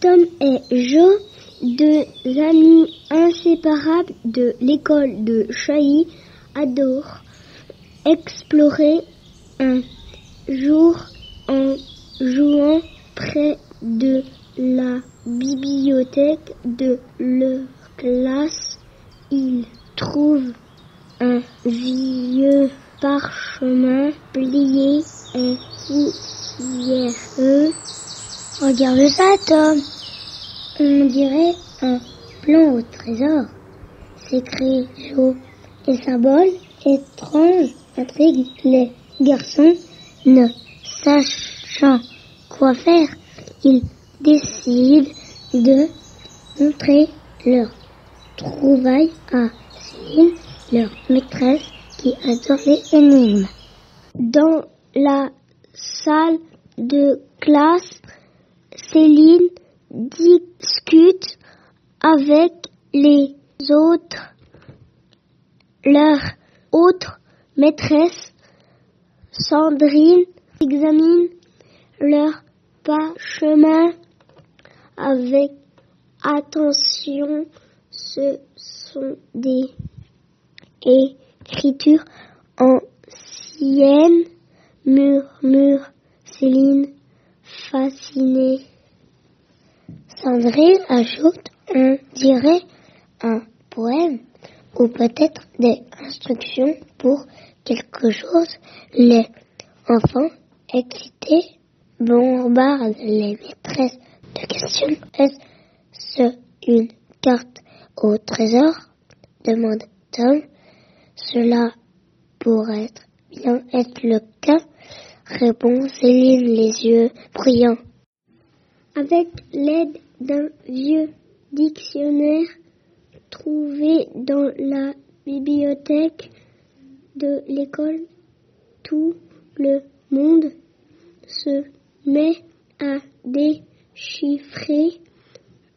Tom et Jo, deux amis inséparables de l'école de Chailly, adorent explorer. Un jour, en jouant près de la bibliothèque de leur classe, ils trouvent un vieux parchemin plié et poussiéreux. Regarde ça, Tom. On dirait un plan au trésor. S'écrie Jo. Les symboles étranges intriguent les garçons. Ne sachant quoi faire, ils décident de montrer leur trouvaille à Céline, leur maîtresse qui adore les énigmes. Dans la salle de classe, Céline discute avec les autres. Leur autre maîtresse, Sandrine, examine leur parchemin avec attention. Ce sont des écritures anciennes, murmure Céline, fascinée. Sandrine ajoute, on dirait un poème ou peut-être des instructions pour quelque chose. Les enfants excités bombardent les maîtresses de questions. Est-ce une carte au trésor? Demande Tom. Cela pourrait bien être le cas, répond Céline, les yeux brillants. Avec l'aide d'un vieux dictionnaire trouvé dans la bibliothèque de l'école, tout le monde se met à déchiffrer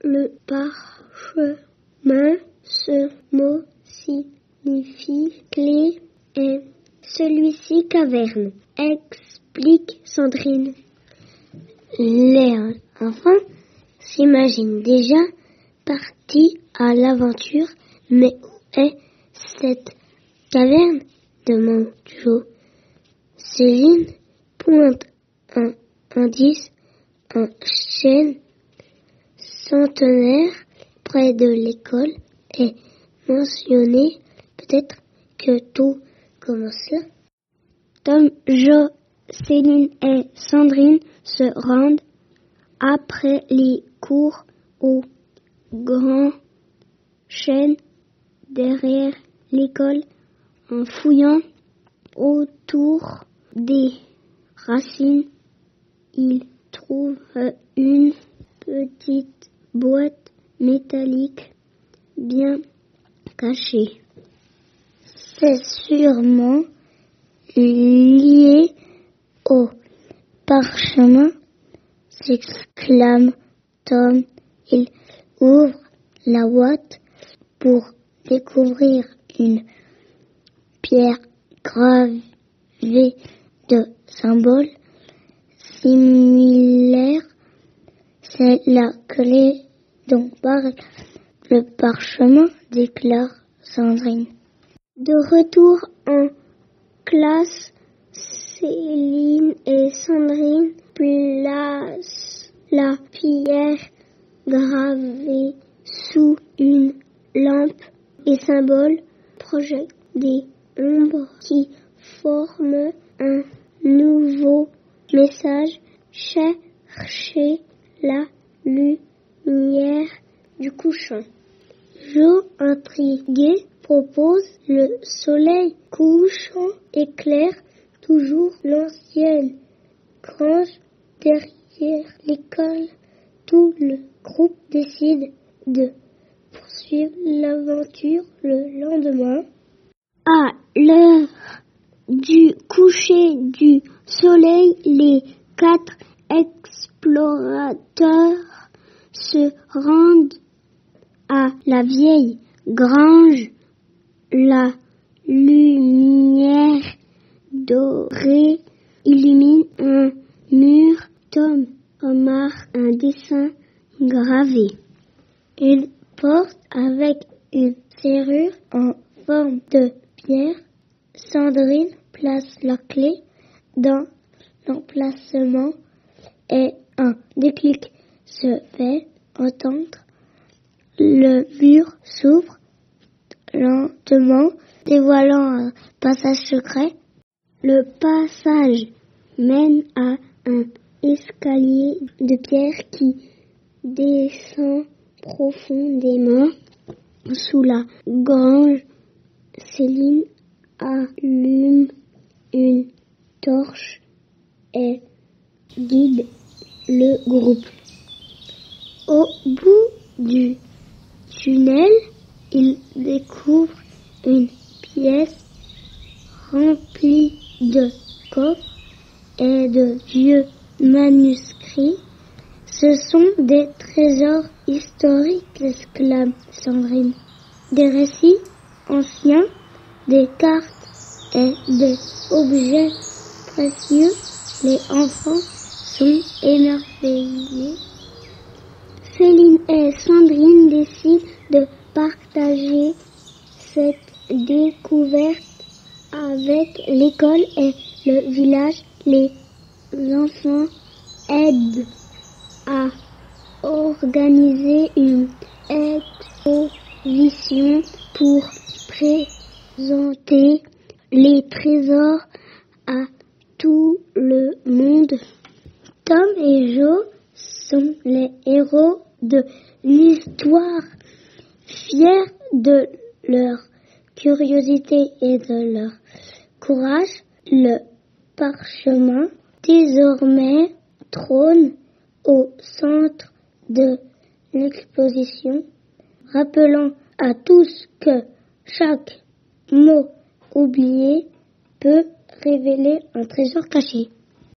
le parchemin. Ce mot signifie clé et celui-ci caverne, explique Sandrine. Les enfants s'imaginent déjà partis à l'aventure, mais où est cette caverne? Demande Jo. Céline pointe un indice, un chêne centenaire près de l'école est mentionné. Peut-être que tout commence là. Tom, Jo, Céline et Sandrine se rendent après les cours au grand chêne derrière l'école. En fouillant autour des racines, ils trouvent une petite boîte métallique bien cachée. C'est sûrement lié au parchemin, s'exclame Tom. Il ouvre la boîte pour découvrir une pierre gravée de symboles similaires. C'est la clé dont parle le parchemin, déclare Sandrine. De retour en classe, Céline et Sandrine placent la pierre gravée sous une lampe. Les symboles projettent des ombres qui forment un nouveau message. Cherchez la lumière du couchant. Jo, intrigué, propose le soleil couchant éclaire toujours l'ancienne grange derrière l'école. Tout le groupe décide de poursuivre l'aventure le lendemain. À l'heure du coucher du soleil, les 4 explorateurs se rendent à la vieille grange. La lumière dorée illumine un mur. Tom remarque un dessin gravée. Une porte avec une serrure en forme de pierre. Sandrine place la clé dans l'emplacement et un déclic se fait entendre. Le mur s'ouvre lentement, dévoilant un passage secret. Le passage mène à un escalier de pierre qui descend profondément sous la grange. Céline allume une torche et guide le groupe. Au bout du tunnel, il découvre une pièce remplie de coffres et de vieux manuscrits. Ce sont des trésors historiques, exclame Sandrine. Des récits anciens, des cartes et des objets précieux. Les enfants sont émerveillés. Céline et Sandrine décident de partager cette découverte avec l'école et le village. Les enfants aident à organiser une exposition pour présenter les trésors à tout le monde. Tom et Jo sont les héros de l'histoire. Fiers de leur curiosité et de leur courage, le parchemin désormais trône au centre de l'exposition, rappelant à tous que chaque mot oublié peut révéler un trésor caché.